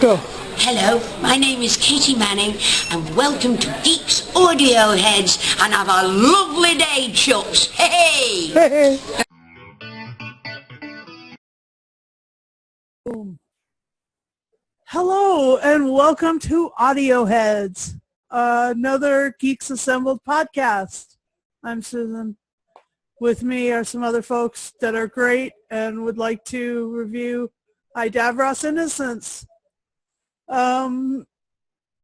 Go. Hello, my name is Katie Manning, and welcome to Geeks Audio Heads, and have a lovely day, chucks. Hey! Hey. Boom. Hello, and welcome to Audio Heads, another Geeks Assembled podcast. I'm Susan. With me are some other folks that are great and would like to review Davros Innocence.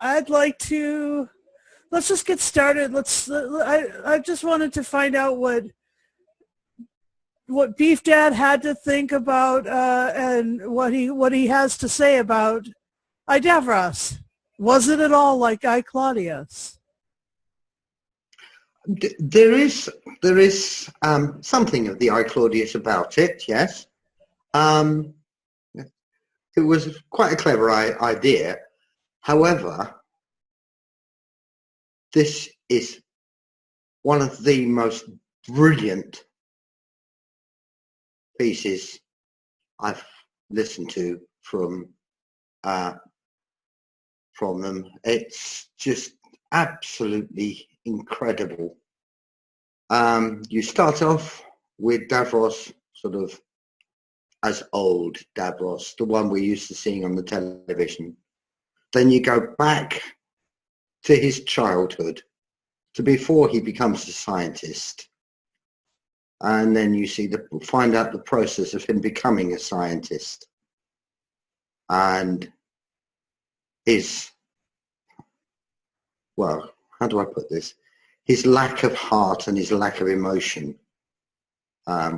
I'd like to, let's just get started. I just wanted to find out what Beef Dad had to think about and what he has to say about Davros. Was it at all like Claudius? There is something of the Claudius about it, yes. It was quite a clever idea. However, this is one of the most brilliant pieces I've listened to from them. It's just absolutely incredible. You start off with Davros sort of as old Davros, the one we're used to seeing on the television. Then you go back to his childhood, to before he becomes a scientist. And then you find out the process of him becoming a scientist. And how do I put this? His lack of heart and his lack of emotion,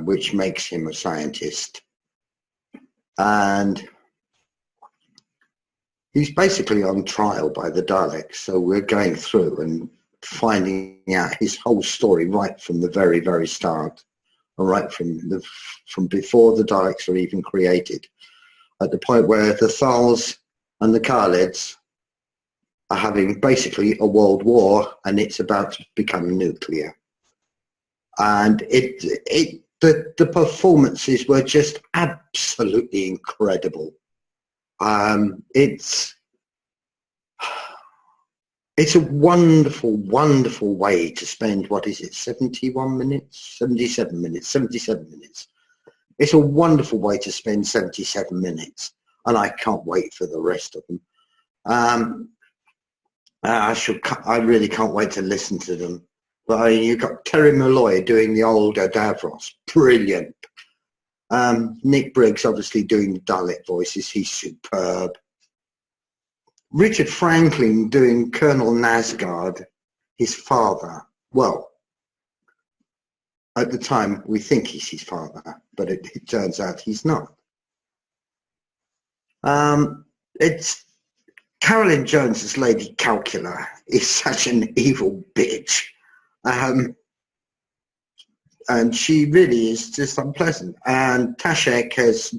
which makes him a scientist. And he's basically on trial by the Daleks, so we're going through and finding out his whole story right from the very, very start, or right from before the Daleks are even created, at the point where the Thals and the Khalids are having basically a world war, and it's about to become nuclear. And the performances were just absolutely incredible. It's a wonderful, wonderful way to spend, 77 minutes. It's a wonderful way to spend 77 minutes, and I can't wait for the rest of them. I really can't wait to listen to them. But you've got Terry Malloy doing the older Davros, brilliant. Nick Briggs obviously doing the Dalek voices, he's superb. Richard Franklin doing Colonel Nasgard, his father. Well, at the time we think he's his father, but it turns out he's not. It's Carolyn Jones as Lady Calcula is such an evil bitch. And she really is just unpleasant. And Tashek as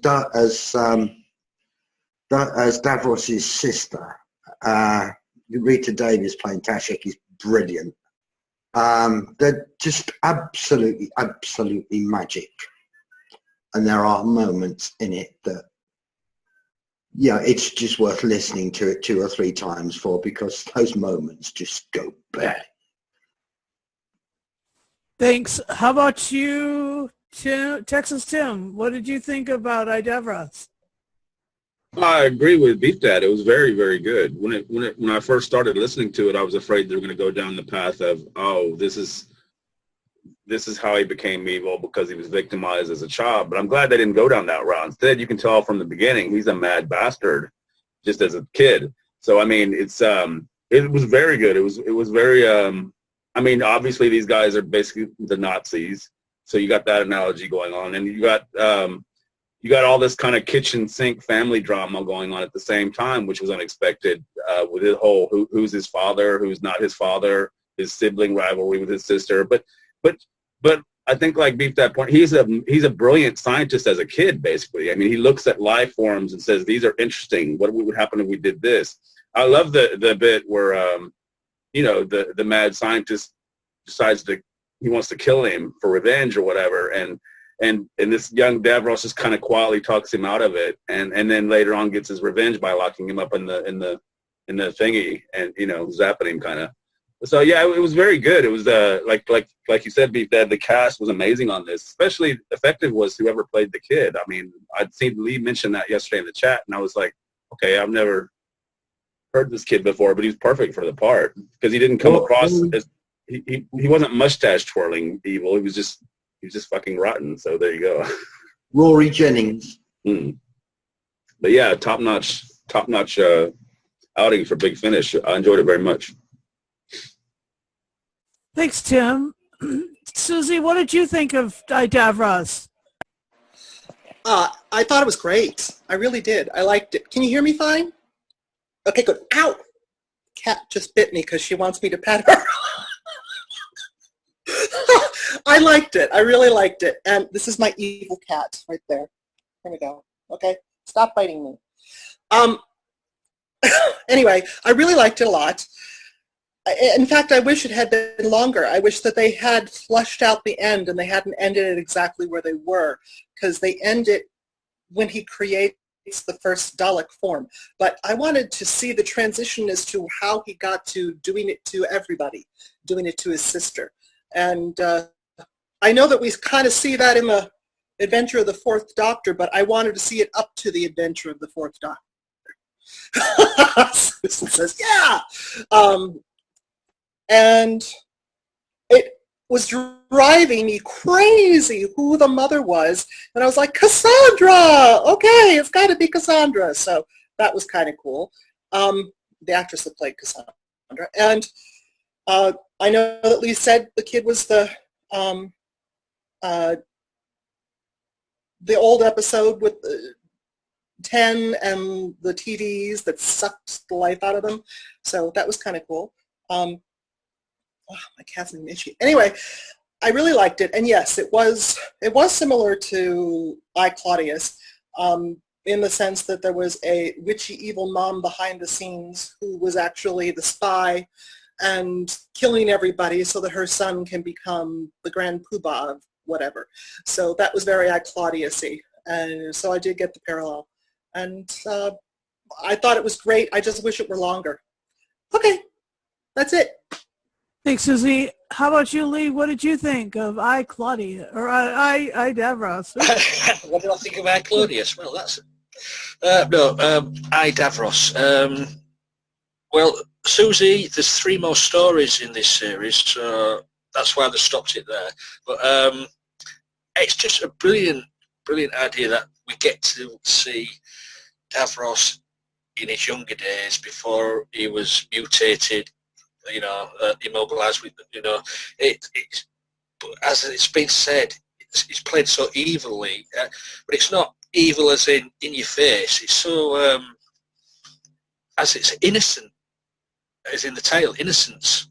Davros's sister, Rita Davies playing Tashek is brilliant. They're just absolutely, absolutely magic. And there are moments in it that, it's just worth listening to it 2 or 3 times for, because those moments just go bad. Thanks. How about you, Texas Tim? What did you think about Davros? I agree with Beef Dad. It was very, very good. When I first started listening to it, I was afraid they were going to go down the path of, this is how he became evil because he was victimized as a child. But I'm glad they didn't go down that route. Instead, you can tell from the beginning he's a mad bastard, just as a kid. So I mean, it was very good. It was very. Obviously these guys are basically the Nazis, so you got that analogy going on, and you got all this kind of kitchen sink family drama going on at the same time, which was unexpected, with the whole who's his father, who's not his father, his sibling rivalry with his sister. But I think, like Beef that point, he's a brilliant scientist as a kid, basically. I mean, he looks at life forms and says, these are interesting. What would happen if we did this? I love the bit where the mad scientist decides he wants to kill him for revenge or whatever, and and this young Davros just kind of quietly talks him out of it, and then later on gets his revenge by locking him up in the thingy and zapping him kind of. So yeah, it was very good. It was like you said, Beef Dad. The cast was amazing on this. Especially effective was whoever played the kid. I mean, I'd seen Lee mention that yesterday in the chat, and I was like, okay, I've never heard this kid before, but he's perfect for the part because he didn't come across as he wasn't mustache twirling evil. He was just fucking rotten. So there you go. Rory Jennings. Mm. But yeah, top notch outing for Big Finish. I enjoyed it very much. Thanks, Tim. Susie, what did you think of Davros? I thought it was great. I really did. I liked it. Can you hear me fine? Okay, good. Ow! Cat just bit me because she wants me to pet her. I liked it. I really liked it. And this is my evil cat right there. Here we go. Okay? Stop biting me. Anyway, I really liked it a lot. In fact, I wish it had been longer. I wish that they had flushed out the end and they hadn't ended it exactly where they were, because they end it when he creates the first Dalek form. But I wanted to see the transition as to how he got to doing it to everybody, doing it to his sister. And I know that we kind of see that in the Adventure of the Fourth Doctor, but I wanted to see it up to the Adventure of the Fourth Doctor. Susan says, yeah! And it was driving me crazy who the mother was. And I was like, Cassandra! Okay, it's got to be Cassandra. So that was kind of cool. The actress that played Cassandra. And I know that Lee said the kid was the old episode with 10 and the TVs that sucked the life out of them. So that was kind of cool. Oh, my cat's an itchy. Anyway, I really liked it, and yes, it was similar to I, Claudius, in the sense that there was a witchy evil mom behind the scenes who was actually the spy and killing everybody so that her son can become the grand poobah of whatever. So that was very I, Claudius-y, and so I did get the parallel, and I thought it was great. I just wish it were longer. Okay, that's it. Thanks, Susie. How about you, Lee? What did you think of I, Claudia, or I Davros? What did I think of I, Claudius? Well, that's I, Davros. Well, Susie, there's 3 more stories in this series, so that's why they stopped it there. But it's just a brilliant idea that we get to see Davros in his younger days before he was mutated, immobilized with, but as it's been said, it's played so evilly, but it's not evil as in your face. It's so, as it's innocent, as in the title, Innocence.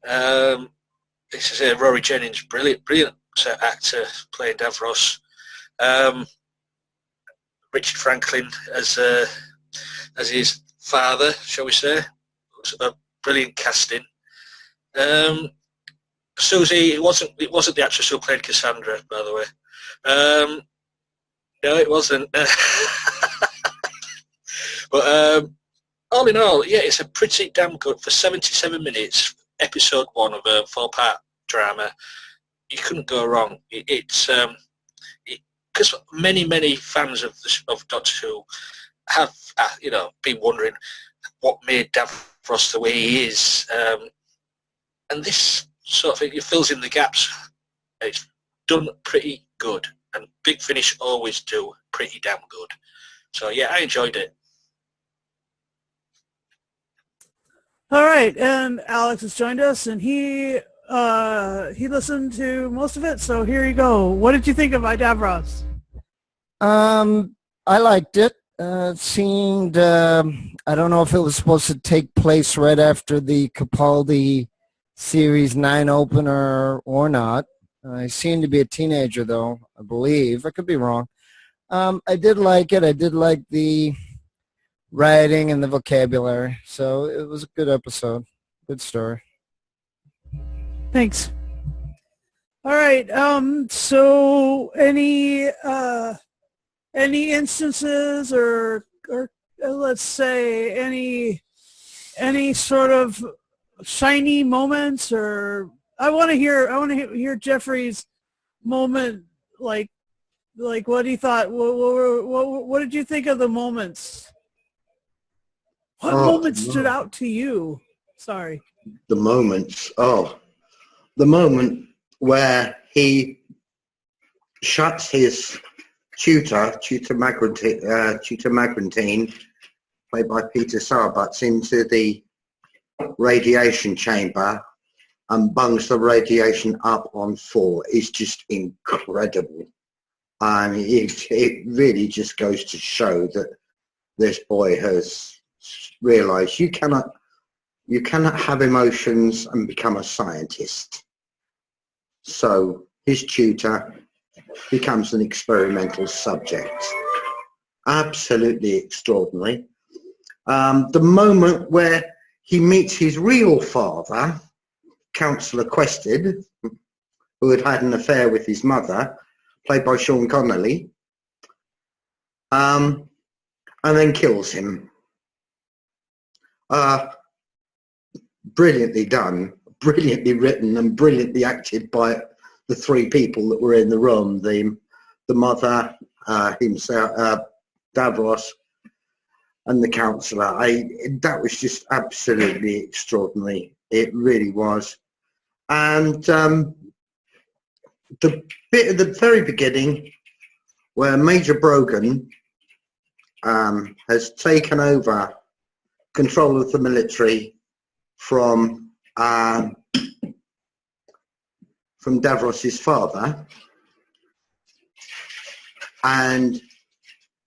This is Rory Jennings, brilliant actor playing Davros. Richard Franklin as his father, shall we say? A brilliant casting. Susie, it wasn't the actress who played Cassandra, by the way. No, it wasn't. But all in all, yeah, it's a pretty damn good, for 77 minutes, episode 1 of a 4-part drama. You couldn't go wrong. It's because many fans of Doctor Who have been wondering what made Davros the way he is, and this sort of thing, it fills in the gaps. It's done pretty good, and Big Finish always do pretty damn good. So yeah, I enjoyed it. All right, and Alex has joined us, and he listened to most of it. So here you go. What did you think of I, Davros? I liked it. It seemed, I don't know if it was supposed to take place right after the Capaldi Series 9 opener or not. I seemed to be a teenager, though, I believe. I could be wrong. I did like it. I did like the writing and the vocabulary. So it was a good episode. Good story. Thanks. All right. So any instances or let's say any sort of shiny moments, or I want to hear Jeffrey's moment, like what he thought. What did you think of the moments? What Oh, moment stood out to you? Sorry. the moments. Oh, the moment where he shuts his tutor Magrantine, played by Peter Sarbatz, into the radiation chamber and bungs the radiation up on 4 is just incredible. I mean, it really just goes to show that this boy has realised you cannot have emotions and become a scientist. So his tutor becomes an experimental subject. Absolutely extraordinary. The moment where he meets his real father, Councillor Quested, who had had an affair with his mother, played by Sean Connery, and then kills him. Brilliantly done, brilliantly written, and brilliantly acted by the 3 people that were in the room: the mother, himself, Davros, and the councillor. That was just absolutely extraordinary. It really was. And the bit at the very beginning where Major Brogan has taken over control of the military from Davros's father and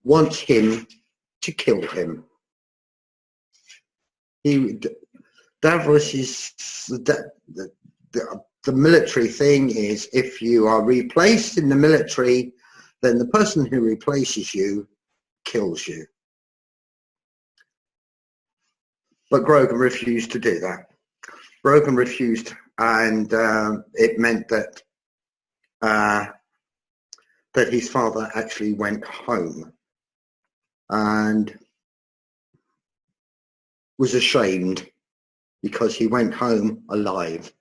wants him to kill him. Davros is the military thing is, if you are replaced in the military, then the person who replaces you kills you. But Grogan refused to do that. Grogan refused, and it meant that that his father actually went home and was ashamed because he went home alive.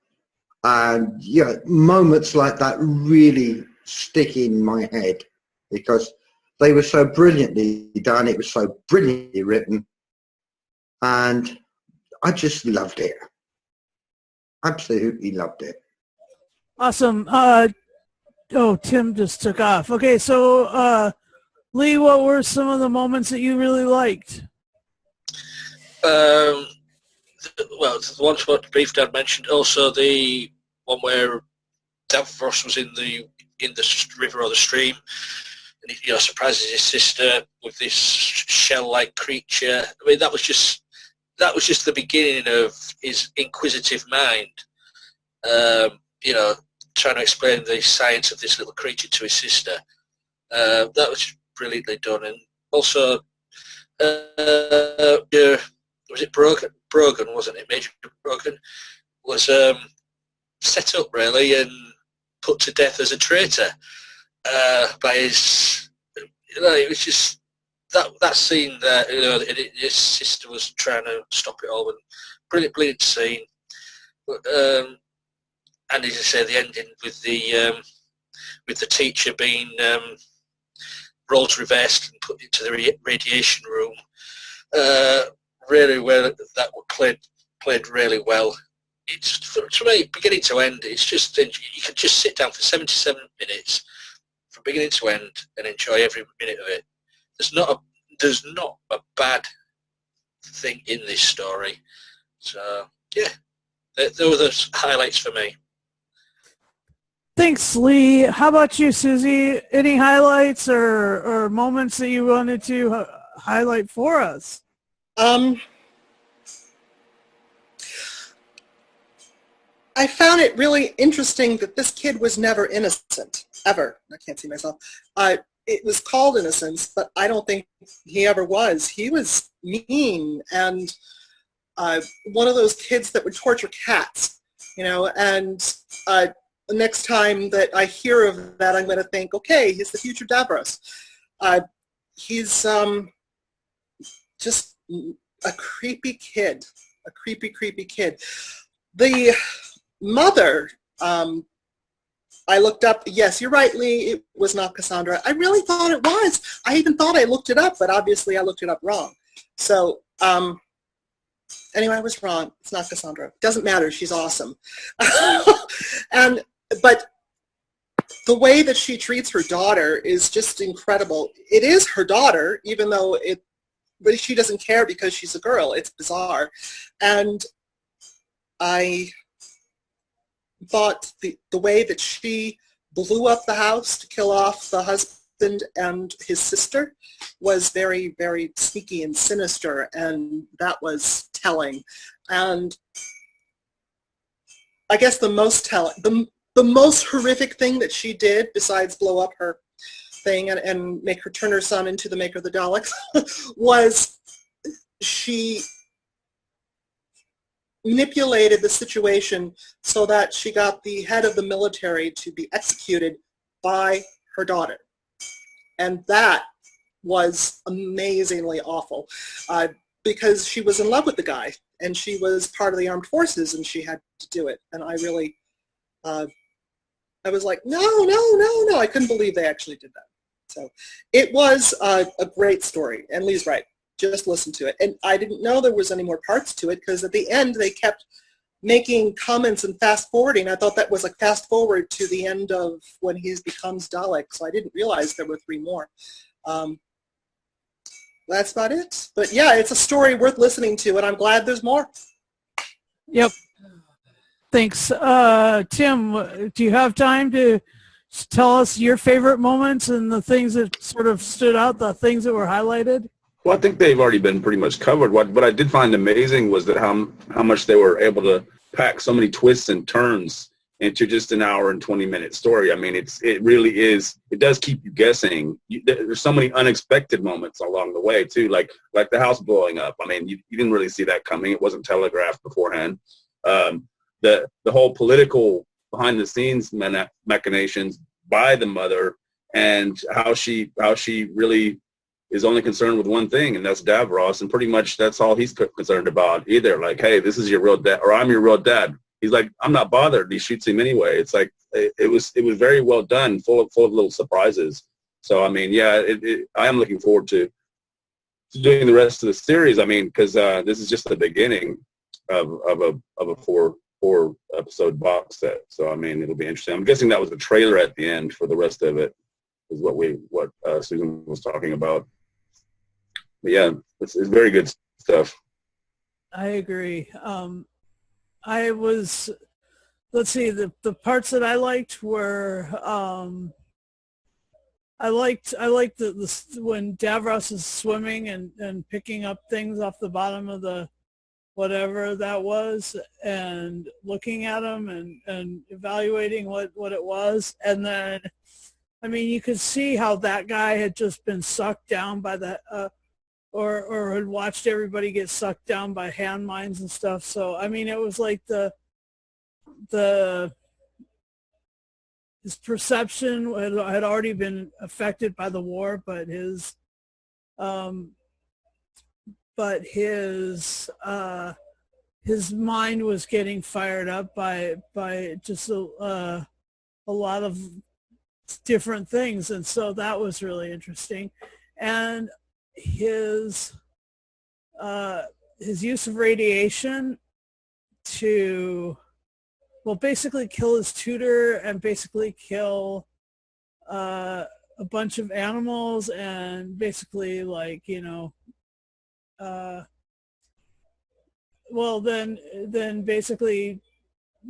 And yeah, moments like that really stick in my head because they were so brilliantly done. It was so brilliantly written, and I just loved it. Absolutely loved it. Awesome. Tim just took off. Okay, so Lee, what were some of the moments that you really liked? Well, the ones what Beef Dad mentioned, also the one where Davros was in the river or the stream, and he surprises his sister with this shell-like creature. I mean, that was just the beginning of his inquisitive mind. Trying to explain the science of this little creature to his sister. That was brilliantly done, and also was it Brogan, wasn't it? Major Brogan was set up really and put to death as a traitor by his. It was just that scene there. His sister was trying to stop it all, and brilliant scene. But, and as I say, the ending with the teacher being roles reversed and put into the radiation room. Really well, that played really well. It's from beginning to end. It's just you can just sit down for 77 minutes from beginning to end and enjoy every minute of it. There's not a bad thing in this story. So yeah, they were the highlights for me. Thanks, Lee. How about you, Susie? Any highlights or moments that you wanted to highlight for us? I found it really interesting that this kid was never innocent, ever. I can't see myself. It was called Innocence, but I don't think he ever was. He was mean and one of those kids that would torture cats, and the next time that I hear of that, I'm going to think, okay, he's the future Davros. He's just a creepy kid, a creepy kid. The mother, I looked up, yes, you're right, Lee, it was not Cassandra. I really thought it was. I even thought I looked it up, but obviously I looked it up wrong. So anyway, I was wrong. It's not Cassandra. Doesn't matter. She's awesome. But the way that she treats her daughter is just incredible. It is her daughter, even though but she doesn't care because she's a girl. It's bizarre. And I thought the way that she blew up the house to kill off the husband and his sister was very, very sneaky and sinister, and that was telling. And I guess the most horrific thing that she did, besides blow up her thing and make her turn her son into the maker of the Daleks, was she manipulated the situation so that she got the head of the military to be executed by her daughter. And that was amazingly awful because she was in love with the guy and she was part of the armed forces and she had to do it. And I really, I was like, no. I couldn't believe they actually did that. So it was a great story. And Lee's right. Just listen to it. And I didn't know there was any more parts to it because at the end they kept making comments and fast forwarding. I thought that was like fast forward to the end of when he becomes Dalek. So I didn't realize there were 3 more. That's about it. But yeah, it's a story worth listening to, and I'm glad there's more. Yep. Thanks. Tim, do you have time to tell us your favorite moments and the things that sort of stood out, the things that were highlighted? Well, I think they've already been pretty much covered. What I did find amazing was that how much they were able to pack so many twists and turns into just an hour and 20-minute story. I mean, it really is. It does keep you guessing. There's so many unexpected moments along the way too, like the house blowing up. I mean, you didn't really see that coming. It wasn't telegraphed beforehand. The whole political behind the scenes machinations by the mother and how she really is only concerned with one thing, and that's Davros, and pretty much that's all he's concerned about. Either like, hey, this is your real dad, or I'm your real dad. He's like, I'm not bothered. He shoots him anyway. It's like it was very well done, full of little surprises. So I mean, yeah, I am looking forward to doing the rest of the series. I mean, because this is just the beginning of a four episode box set. So I mean, it'll be interesting. I'm guessing that was the trailer at the end for the rest of it, is what Susan was talking about. But yeah, it's very good stuff. I agree. Let's see, the parts that I liked were, I liked the when Davros is swimming and picking up things off the bottom of the whatever that was and looking at them and evaluating what it was. And then, I mean, you could see how that guy had just been sucked down by the, or had watched everybody get sucked down by hand mines and stuff. So, I mean, it was like his perception had already been affected by the war, but his mind was getting fired up by just a lot of different things, and so that was really interesting. And his use of radiation to, well, basically kill his tutor and basically kill a bunch of animals and basically, like, you know, well, then basically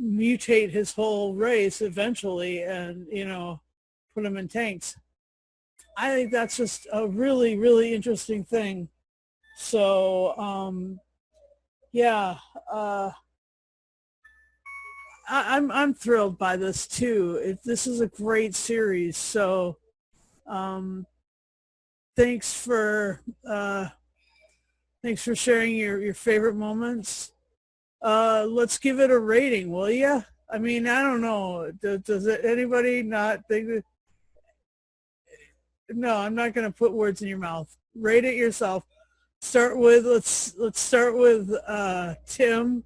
mutate his whole race eventually and, you know, put them in tanks. I think that's just a really, really interesting thing. So, yeah, I'm thrilled by this too. This is a great series. So, thanks for sharing your favorite moments. Let's give it a rating, will ya? I mean, I don't know. Does anybody not think that? No, I'm not going to put words in your mouth. Rate it yourself. Let's start with Tim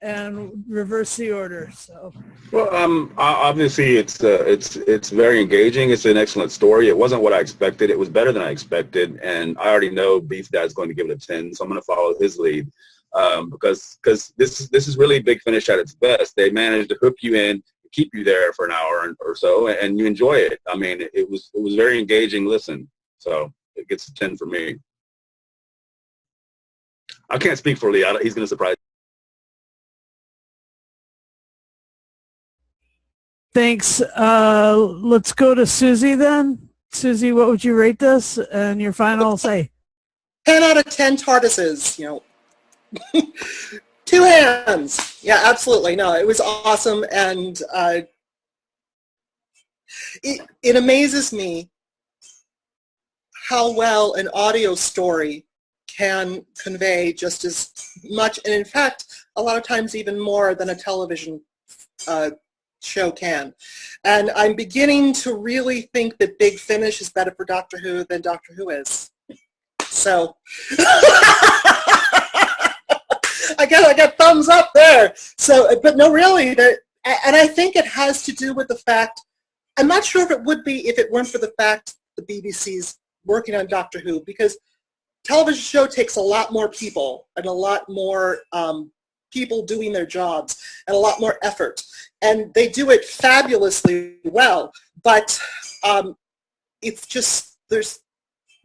and reverse the order. So. Well, obviously it's very engaging. It's an excellent story. It wasn't what I expected. It was better than I expected, and I already know Beef Dad's going to give it a 10, so I'm going to follow his lead because this is really Big Finish at its best. They managed to hook you in, keep you there for an hour or so, and you enjoy it. I mean, it was very engaging. Listen, so it gets a 10 for me. I can't speak for Lee. He's going to surprise. Thanks. Let's go to Susie then. Susie, what would you rate this? And your final say. 10 out of 10 TARDISes, you know. 2 hands. Yeah, absolutely. No, it was awesome. And it amazes me how well an audio story can convey just as much, and in fact, a lot of times even more than a television show can. And I'm beginning to really think that Big Finish is better for Doctor Who than Doctor Who is. So I got thumbs up there. So, but no, really, and I think it has to do with the fact, I'm not sure if it would be if it weren't for the fact the BBC's working on Doctor Who, because television show takes a lot more people and a lot more people doing their jobs and a lot more effort. And they do it fabulously well, but it's just, there's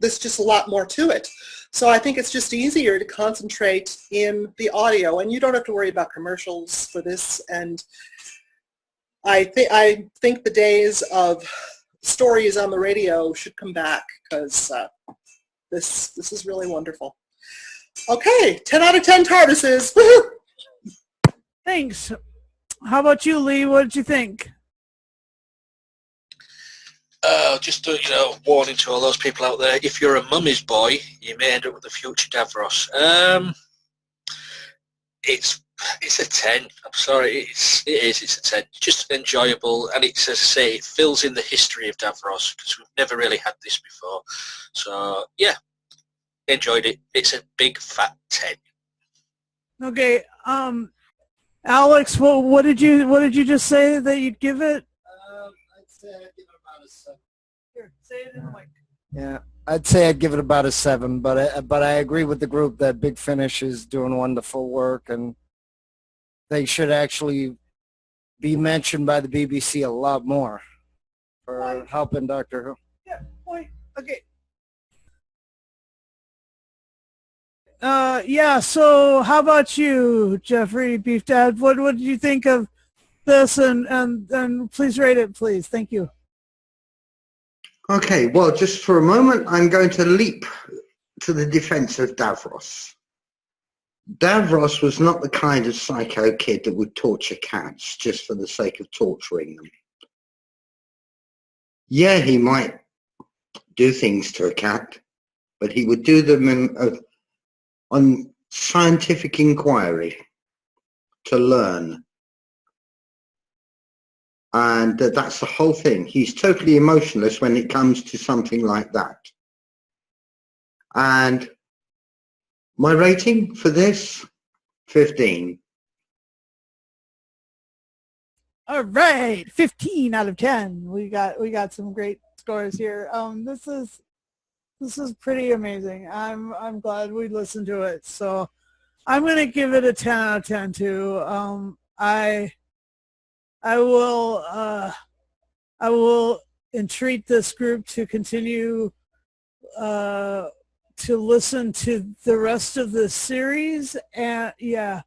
just a lot more to it. So I think it's just easier to concentrate in the audio, and you don't have to worry about commercials for this. And I think the days of stories on the radio should come back, because this is really wonderful. Okay, 10 out of 10 TARDISes. Woohoo! Thanks. How about you, Lee? What did you think? Just a warning to all those people out there: if you're a mummy's boy, you may end up with the future Davros. It's a 10. I'm sorry, it's a 10. Just enjoyable, and it's, as I say, it fills in the history of Davros, because we've never really had this before. So yeah, enjoyed it. It's a big fat 10. Okay, Alex, what did you just say that you'd give it? I'd say I'd give it about a 7. Here, say it in the mic. Yeah, I'd say I'd give it about a 7, but I agree with the group that Big Finish is doing wonderful work, and they should actually be mentioned by the BBC a lot more for helping Doctor Who. Yeah, point. Okay. Yeah, so how about you, Jeffrey Beef Dad? What did you think of this? And please rate it, please. Thank you. Okay, well, just for a moment, I'm going to leap to the defense of Davros. Davros was not the kind of psycho kid that would torture cats just for the sake of torturing them. Yeah, he might do things to a cat, but he would do them on scientific inquiry to learn. And that's the whole thing. He's totally emotionless when it comes to something like that. And my rating for this, 15. All right, 15 out of 10. We got some great scores here. This is pretty amazing. I'm glad we listened to it. So I'm gonna give it a 10 out of 10 too. I will entreat this group to continue to listen to the rest of the series, and yeah.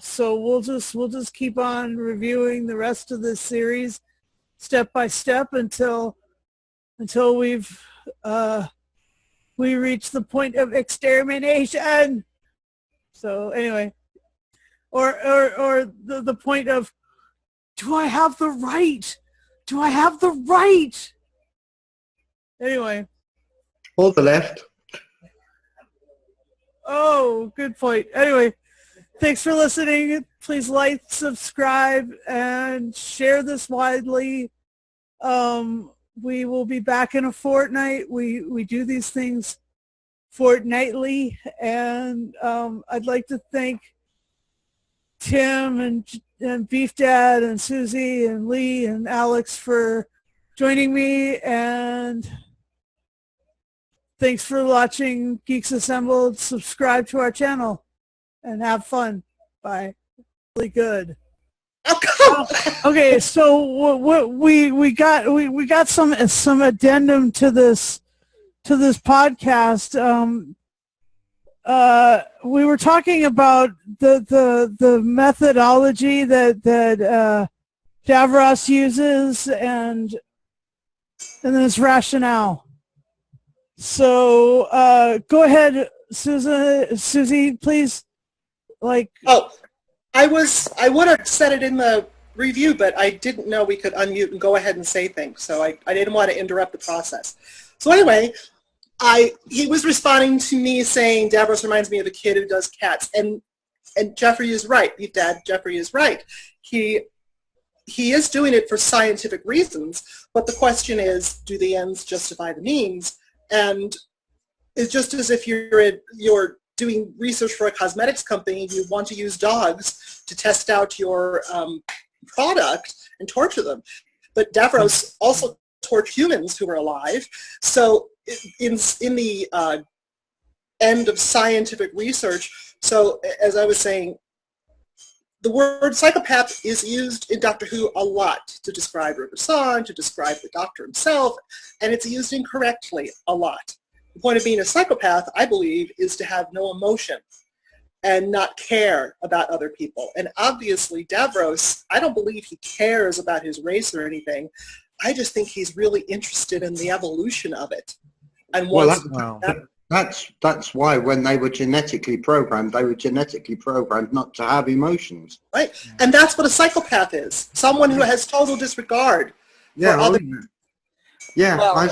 So we'll just keep on reviewing the rest of this series step by step until we reach the point of extermination. So anyway, or the point of, do I have the right? Do I have the right? Anyway. Or the left. Oh, good point. Anyway, thanks for listening. Please like, subscribe, and share this widely. We will be back in a fortnight. We do these things fortnightly, and I'd like to thank Tim and Beef Dad and Susie and Lee and Alex for joining me, and thanks for watching Geeks Assembled. Subscribe to our channel and have fun. Bye. Really good. Okay, so we got some addendum to this podcast. We were talking about the methodology that Davros uses and his rationale. So go ahead, Susie, please. I would have said it in the review, but I didn't know we could unmute and go ahead and say things, so I didn't want to interrupt the process. So anyway, he was responding to me saying Davros reminds me of a kid who does cats, and Jeffrey is right. Dad, Jeffrey is right. He is doing it for scientific reasons, but the question is, do the ends justify the means? And it's just as if you're doing research for a cosmetics company, you want to use dogs to test out your product and torture them. But Davros also tortured humans who were alive. So in the end of scientific research, so as I was saying, the word psychopath is used in Doctor Who a lot to describe River Song, to describe the Doctor himself, and it's used incorrectly a lot. The point of being a psychopath, I believe, is to have no emotion and not care about other people. And obviously, Davros, I don't believe he cares about his race or anything. I just think he's really interested in the evolution of it. And that's why when they were genetically programmed not to have emotions. Right, and that's what a psychopath is. Someone who has total disregard for other people. Yeah, well, I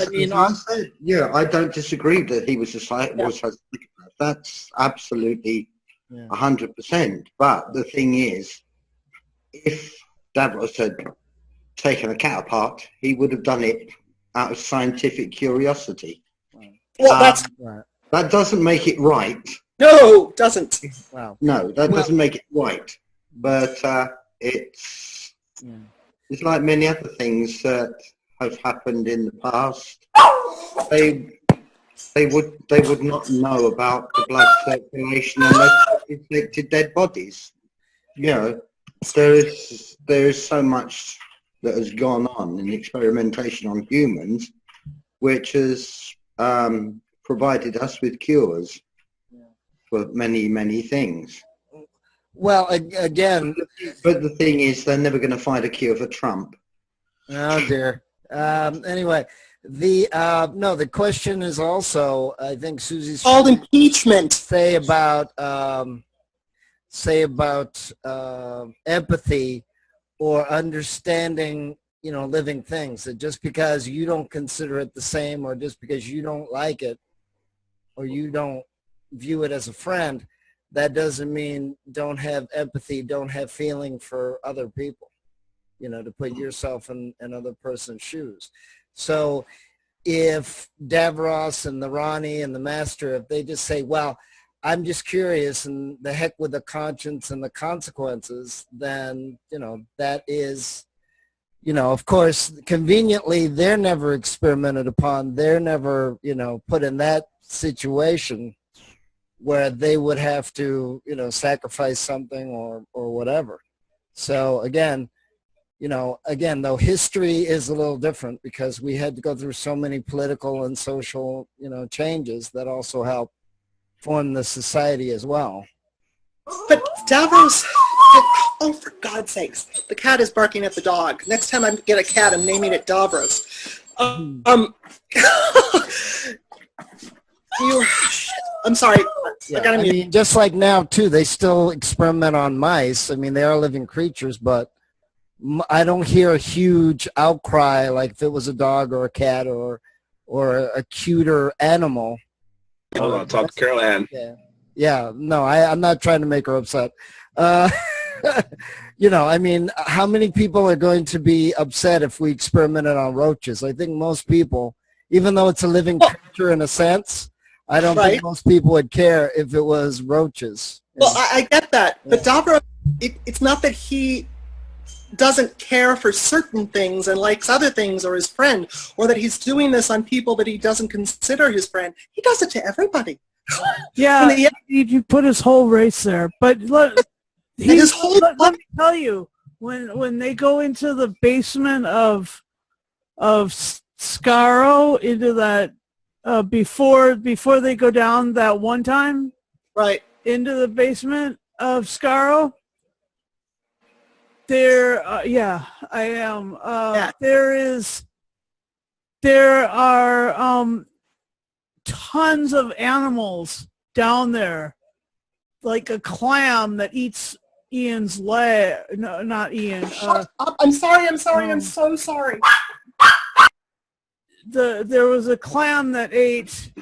don't disagree that he was a psychopath. That's absolutely 100%. But the thing is, if Davros had taken a cat apart, he would have done it out of scientific curiosity. Well, that doesn't make it right. No, it doesn't. Wow. No, that doesn't make it right. But it's like many other things that have happened in the past. They would not know about the blood circulation unless they infected dead bodies. You know, there is so much that has gone on in experimentation on humans, which has provided us with cures for many things. Well, again, but the thing is, they're never going to find a cure for Trump. Oh dear. Anyway, the question is also, I think Susie's called impeachment. Say about empathy or understanding, living things. That just because you don't consider it the same, or just because you don't like it, or you don't view it as a friend, that doesn't mean don't have empathy, don't have feeling for other people. To put yourself in another person's shoes. So if Davros and the Ronnie and the Master, if they just say, well, I'm just curious and the heck with the conscience and the consequences, then, that is, of course, conveniently, they're never experimented upon. They're never, put in that situation where they would have to, sacrifice something or whatever. So again, though history is a little different because we had to go through so many political and social, changes that also help form the society as well. But Davros, oh, for God's sakes, the cat is barking at the dog. Next time I get a cat, I'm naming it Davros. I'm sorry. Yeah, just like now, too, they still experiment on mice. They are living creatures, but I don't hear a huge outcry like if it was a dog or a cat or a cuter animal. Hold on, talk to Carol Ann. Yeah. Yeah, no, I'm not trying to make her upset. You know, I mean, how many people are going to be upset if we experimented on roaches? I think most people, even though it's a living creature in a sense, I don't think most people would care if it was roaches. Well, I get that, but Davros, it's not that he doesn't care for certain things and likes other things, or his friend, or that he's doing this on people that he doesn't consider his friend. He does it to everybody. Yeah, you put his whole race there, but let me tell you, when they go into the basement of Scarrow, into that before they go down that one time, right, into the basement of Scarrow, there, yeah, I am. There are tons of animals down there, like a clam that eats Ian's leg. No, not Ian. Shut up. I'm sorry. I'm so sorry. There was a clam that ate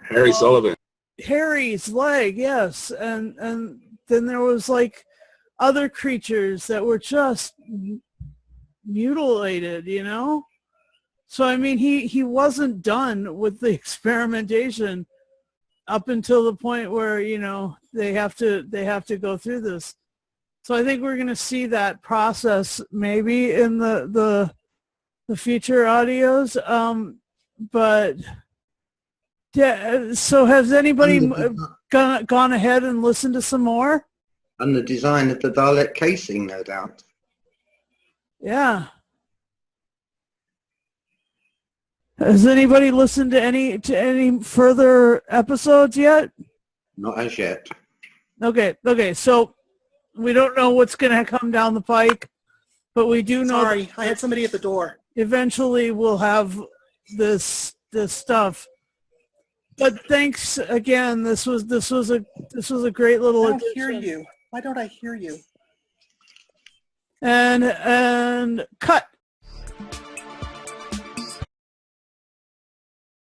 Harry Sullivan. Harry's leg, yes, and then there was like other creatures that were just mutilated, you know. So I mean, he wasn't done with the experimentation up until the point where, you know, they have to go through this. So I think we're going to see that process maybe in the future audios. But yeah, so has anybody gone ahead and listened to some more? And the design of the Dalek casing, no doubt. Yeah. Has anybody listened to any further episodes yet? Not as yet. Okay. So we don't know what's going to come down the pike, but we do know. Sorry, I had somebody at the door. Eventually, we'll have this stuff. But thanks again. This was a great little. I don't hear you. Why don't I hear you? And cut.